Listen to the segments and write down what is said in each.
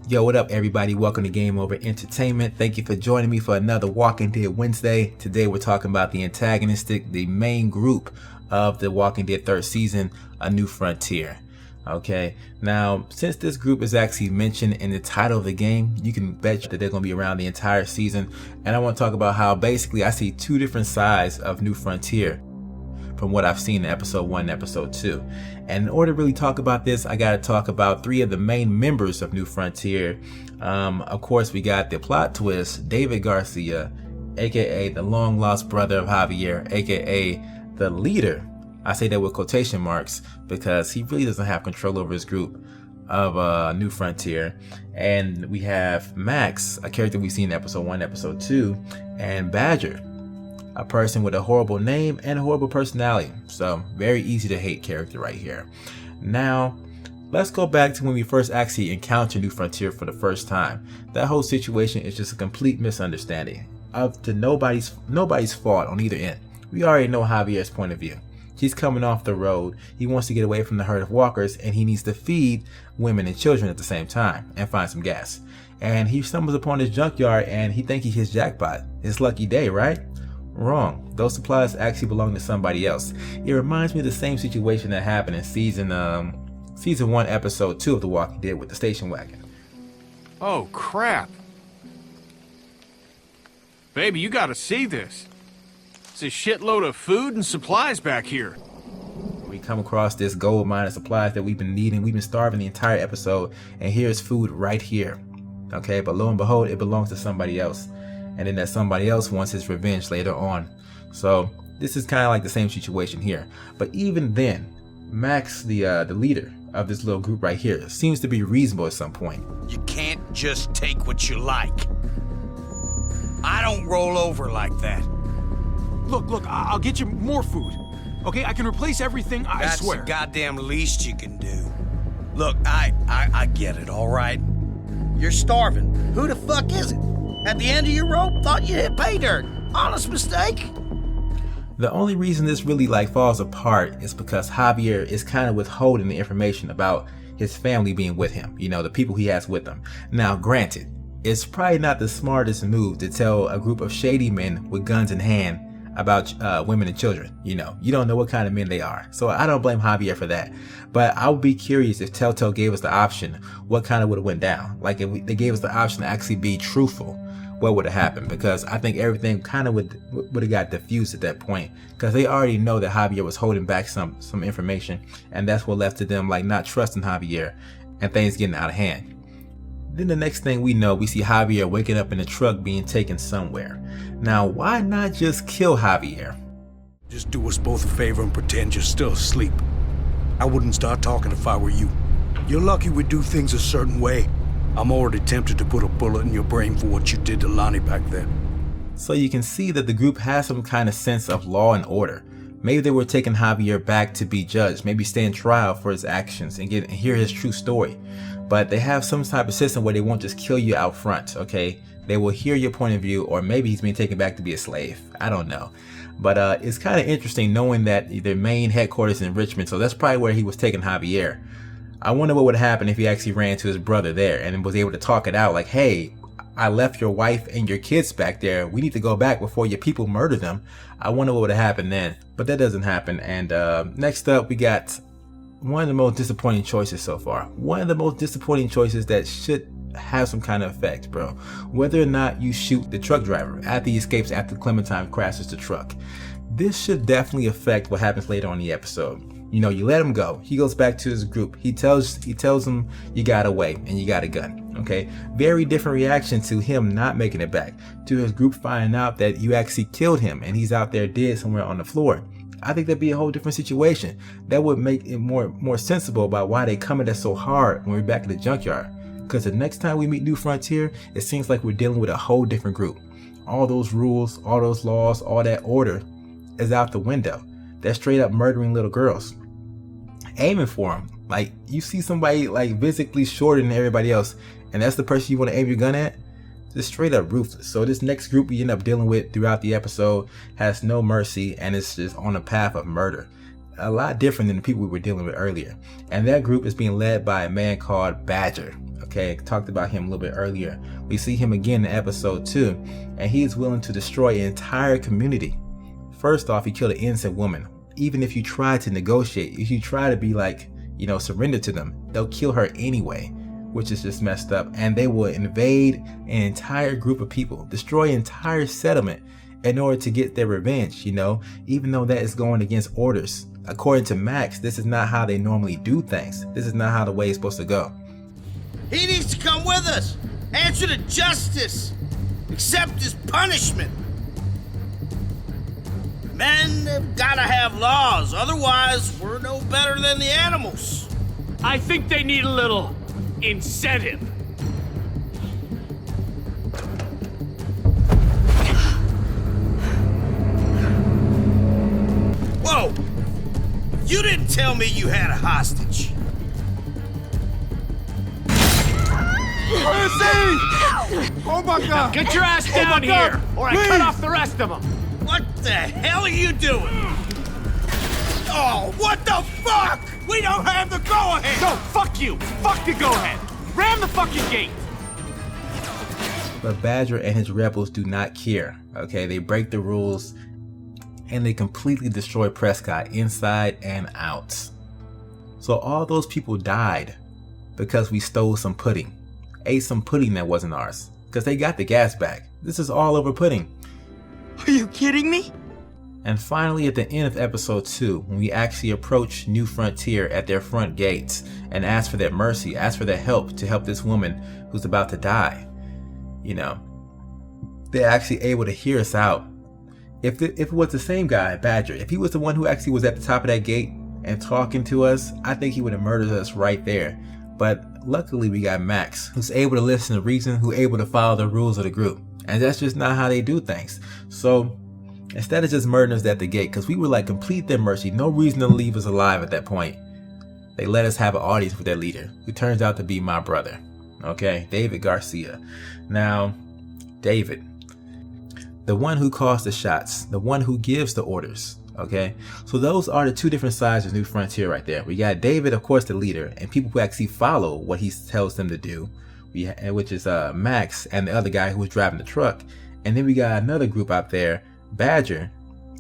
Yo, what up everybody? Welcome to Gameover Entertainment. Thank you for joining me for another Walking Dead Wednesday. Today we're talking about the the main group of the Walking Dead third season, A New Frontier. Okay, now since this group is actually mentioned in the title of the game, you can bet that they're going to be around the entire season. And I want to talk about how basically I see two different sides of New Frontier from what I've seen in episode 1 and episode 2. And in order to really talk about this, I got to talk about three of the main members of New Frontier. Of course, we got the plot twist, David Garcia, aka the long lost brother of Javier, aka the leader. I say that with quotation marks because he really doesn't have control over his group of New Frontier. And we have Max, a character we've seen in episode 1, episode 2, and Badger, a person with a horrible name and a horrible personality. So very easy to hate character right here. Now, let's go back to when we first actually encountered New Frontier for the first time. That whole situation is just a complete misunderstanding up to nobody's fault on either end. We already know Javier's point of view. He's coming off the road. He wants to get away from the herd of walkers and he needs to feed women and children at the same time and find some gas. And he stumbles upon this junkyard and he thinks he hits jackpot. His lucky day, right? Wrong. Those supplies actually belong to somebody else. It reminds me of the same situation that happened in season 1 episode 2 of The Walking Dead with the station wagon. Oh crap. Baby, you gotta see this. It's a shitload of food and supplies back here. We come across this gold mine of supplies that we've been needing. We've been starving the entire episode, and here's food right here. Okay, but lo and behold, it belongs to somebody else. And then that somebody else wants his revenge later on. So this is kind of like the same situation here. But even then, Max, the leader of this little group right here, seems to be reasonable at some point. You can't just take what you like. I don't roll over like that. Look, I'll get you more food. Okay, I can replace everything, I swear. That's the goddamn least you can do. Look, I get it, all right? You're starving. Who the fuck is it? At the end of your rope, thought you hit pay dirt. Honest mistake. The only reason this really falls apart is because Javier is kind of withholding the information about his family being with him, the people he has with him. Now, granted, it's probably not the smartest move to tell a group of shady men with guns in hand about women and children. You don't know what kind of men they are. So I don't blame Javier for that. But I would be curious if Telltale gave us the option, what kind of would have went down? Like if they gave us the option to actually be truthful, what would have happened? Because I think everything kind of would have got diffused at that point, because they already know that Javier was holding back some information, and that's what left to them not trusting Javier and things getting out of hand. Then the next thing we know, we see Javier waking up in a truck being taken somewhere. Now, why not just kill Javier? Just do us both a favor and pretend you're still asleep. I wouldn't start talking if I were you. You're lucky we do things a certain way. I'm already tempted to put a bullet in your brain for what you did to Lonnie back then. So you can see that the group has some kind of sense of law and order. Maybe they were taking Javier back to be judged, maybe stand trial for his actions and hear his true story. But they have some type of system where they won't just kill you out front, okay? They will hear your point of view, or maybe he's being taken back to be a slave. I don't know. But it's kind of interesting knowing that their main headquarters is in Richmond, so that's probably where he was taking Javier. I wonder what would happen if he actually ran to his brother there and was able to talk it out like, hey, I left your wife and your kids back there. We need to go back before your people murder them. I wonder what would have happened then. But that doesn't happen. And next up, we got one of the most disappointing choices so far. One of the most disappointing choices that should have some kind of effect, bro. Whether or not you shoot the truck driver after he escapes after Clementine crashes the truck. This should definitely affect what happens later on in the episode. You let him go. He goes back to his group. He tells them you got away and you got a gun. Okay. Very different reaction to him not making it back, to his group finding out that you actually killed him and he's out there dead somewhere on the floor. I think that'd be a whole different situation. That would make it more sensible about why they come at us so hard when we're back in the junkyard. Because the next time we meet New Frontier, it seems like we're dealing with a whole different group. All those rules, all those laws, all that order is out the window. They're straight up murdering little girls, aiming for them. Like, you see somebody physically shorter than everybody else, and that's the person you want to aim your gun at. Just straight up ruthless. So this next group we end up dealing with throughout the episode has no mercy, and it's just on a path of murder. a lot different than the people we were dealing with earlier. And that group is being led by a man called Badger. Okay, I talked about him a little bit earlier. We see him again in episode 2, and he is willing to destroy an entire community. First off, he killed an innocent woman. Even if you try to negotiate, if you try to be like, surrender to them, they'll kill her anyway, which is just messed up. And they will invade an entire group of people, destroy an entire settlement in order to get their revenge, even though that is going against orders. According to Max, this is not how they normally do things. This is not how the way it's supposed to go. He needs to come with us, answer to justice, accept his punishment. Men have gotta have laws, otherwise we're no better than the animals. I think they need a little incentive. Whoa! You didn't tell me you had a hostage. Oh my God! Get your ass down here, or I cut off the rest of them. What the hell are you doing? Oh, what the fuck? We don't have the go-ahead! No, fuck you! Fuck the go-ahead! Ram the fucking gate! But Badger and his rebels do not care. Okay, they break the rules and they completely destroy Prescott inside and out. So all those people died because we stole some pudding. Ate some pudding that wasn't ours. Because they got the gas back. This is all over pudding. Are you kidding me? And finally, at the end of episode 2, when we actually approach New Frontier at their front gates and ask for their mercy, ask for their help to help this woman who's about to die, they're actually able to hear us out. If it was the same guy, Badger, if he was the one who actually was at the top of that gate and talking to us, I think he would have murdered us right there. But luckily we got Max, who's able to listen to reason, who's able to follow the rules of the group. And that's just not how they do things. So instead of just murdering us at the gate, because we were like complete their mercy, no reason to leave us alive at that point, they let us have an audience with their leader, who turns out to be my brother. Okay, David Garcia. Now, David, the one who calls the shots, the one who gives the orders. Okay, so those are the two different sides of New Frontier right there. We got David, of course, the leader, and people who actually follow what he tells them to do, which is Max and the other guy who was driving the truck. And then we got another group out there, Badger,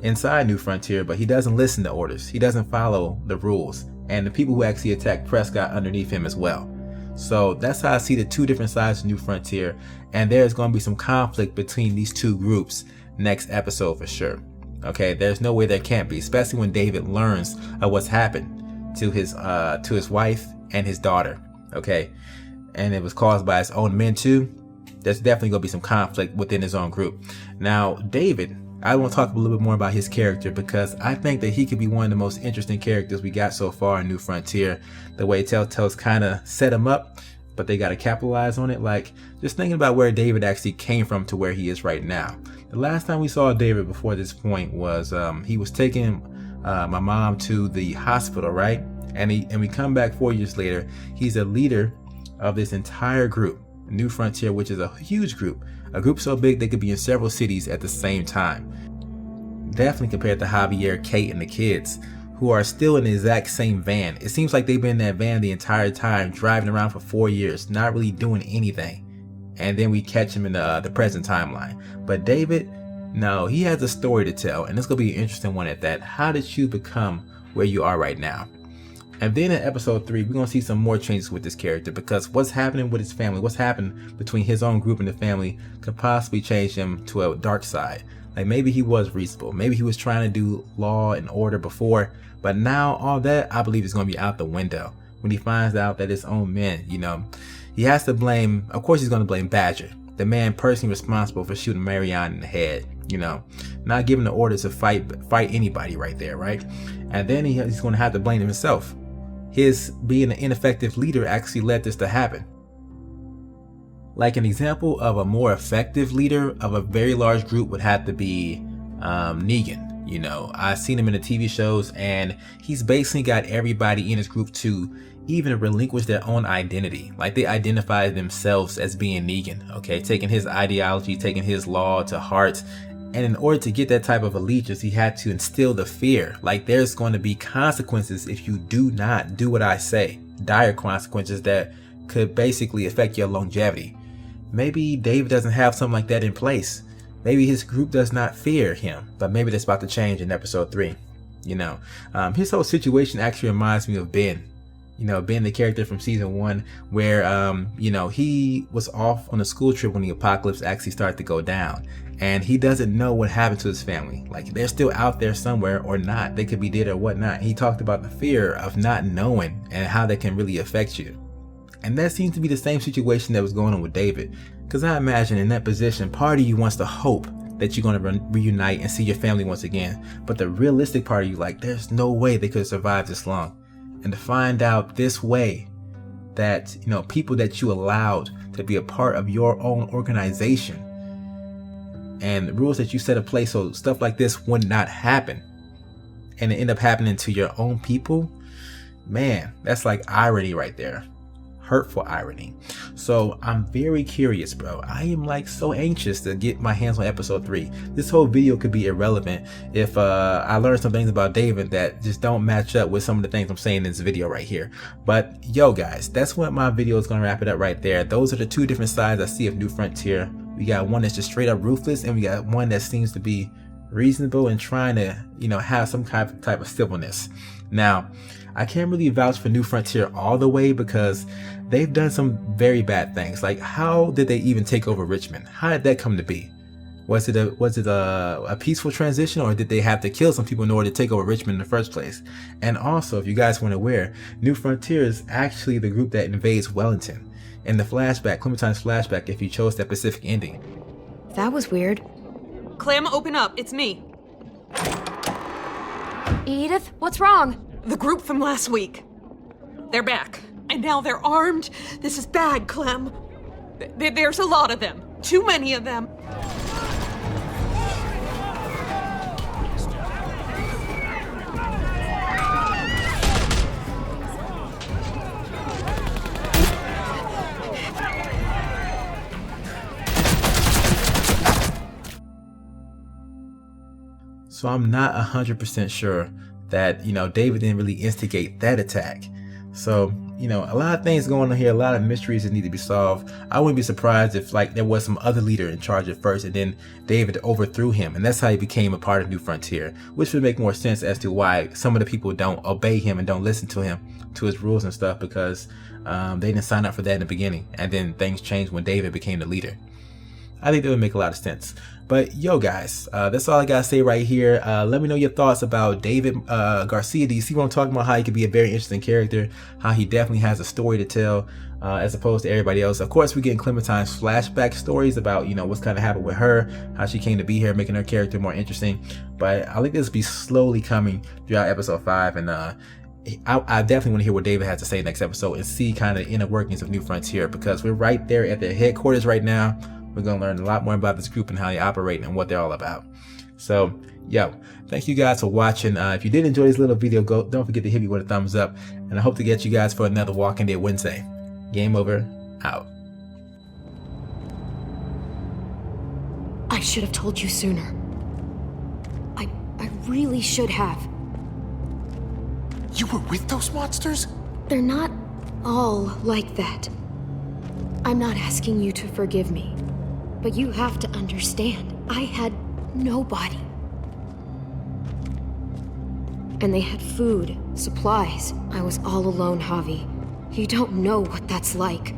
inside New Frontier, but he doesn't listen to orders. He doesn't follow the rules. And the people who actually attack Prescott underneath him as well. So that's how I see the two different sides of New Frontier. And there's going to be some conflict between these two groups next episode for sure. Okay, there's no way there can't be, especially when David learns of what's happened to his wife and his daughter. Okay, and it was caused by his own men too. There's definitely gonna be some conflict within his own group. Now, David, I want to talk a little bit more about his character because I think that he could be one of the most interesting characters we got so far in New Frontier. The way Telltale's kind of set him up, but they got to capitalize on it. Like, just thinking about where David actually came from to where he is right now. The last time we saw David before this point was he was taking my mom to the hospital, right? And we come back 4 years later. He's a leader of this entire group, New Frontier, which is a huge group. A group so big they could be in several cities at the same time. Definitely compared to Javier, Kate, and the kids, who are still in the exact same van. It seems like they've been in that van the entire time, driving around for 4 years, not really doing anything. And then we catch him in the present timeline. But David, no, he has a story to tell, and it's going to be an interesting one at that. How did you become where you are right now? And then in episode 3, we're going to see some more changes with this character, because what's happening with his family, what's happened between his own group and the family could possibly change him to a dark side. Like, maybe he was reasonable. Maybe he was trying to do law and order before, but now all that, I believe, is going to be out the window when he finds out that his own men, he has to blame, of course he's going to blame Badger, the man personally responsible for shooting Marianne in the head, not giving the orders to fight anybody right there, right? And then he's going to have to blame himself. His being an ineffective leader actually led this to happen. Like, an example of a more effective leader of a very large group would have to be Negan. I've seen him in the TV shows, and he's basically got everybody in his group to even relinquish their own identity. Like, they identify themselves as being Negan, okay? Taking his ideology, taking his law to heart. And in order to get that type of allegiance, he had to instill the fear. Like, there's going to be consequences if you do not do what I say. Dire consequences that could basically affect your longevity. Maybe David doesn't have something like that in place. Maybe his group does not fear him, but maybe that's about to change in episode 3. His whole situation actually reminds me of Ben. Ben, the character from season 1, where, he was off on a school trip when the apocalypse actually started to go down. And he doesn't know what happened to his family. Like, they're still out there somewhere or not. They could be dead or whatnot. He talked about the fear of not knowing and how that can really affect you. And that seems to be the same situation that was going on with David. Because I imagine in that position, part of you wants to hope that you're going to reunite and see your family once again. But the realistic part of you, like, there's no way they could have survived this long. And to find out this way that, people that you allowed to be a part of your own organization and the rules that you set in place so stuff like this would not happen, and it end up happening to your own people, man, that's like irony right there. Hurtful irony. So I'm very curious, bro. I am like so anxious to get my hands on episode 3. This whole video could be irrelevant if I learned some things about David that just don't match up with some of the things I'm saying in this video right here. But yo guys, that's what my video is going to wrap it up right there. Those are the 2 different sides I see of New Frontier. We got one that's just straight up ruthless, and we got one that seems to be reasonable and trying to, have some type of civilness. Now, I can't really vouch for New Frontier all the way because they've done some very bad things. Like, how did they even take over Richmond? How did that come to be? Was it a peaceful transition, or did they have to kill some people in order to take over Richmond in the first place? And also, if you guys weren't aware, New Frontier is actually the group that invades Wellington. In the flashback, Clementine's flashback, if you chose that Pacific ending. That was weird. Clem, open up. It's me. Edith, what's wrong? The group from last week. They're back. And now they're armed. This is bad, Clem. There's a lot of them. Too many of them. So I'm not 100% sure that, David didn't really instigate that attack. So, a lot of things going on here, a lot of mysteries that need to be solved. I wouldn't be surprised if there was some other leader in charge at first and then David overthrew him, and that's how he became a part of New Frontier, which would make more sense as to why some of the people don't obey him and don't listen to him, to his rules and stuff, because they didn't sign up for that in the beginning, and then things changed when David became the leader. I think that would make a lot of sense. But yo guys, that's all I gotta say right here. Let me know your thoughts about David Garcia. Do you see what I'm talking about? How he could be a very interesting character, how he definitely has a story to tell, as opposed to everybody else. Of course, we're getting Clementine's flashback stories about, what's kind of happened with her, how she came to be here, making her character more interesting. But I think this will be slowly coming throughout episode 5, and I definitely want to hear what David has to say next episode and see kind of the inner workings of New Frontier, because we're right there at their headquarters right now. We're going to learn a lot more about this group and how they operate and what they're all about. So, yo, thank you guys for watching. If you did enjoy this little video, don't forget to hit me with a thumbs up. And I hope to get you guys for another Walking Dead Wednesday. Game over. Out. I should have told you sooner. I really should have. You were with those monsters? They're not all like that. I'm not asking you to forgive me. But you have to understand, I had nobody. And they had food, supplies. I was all alone, Javi. You don't know what that's like.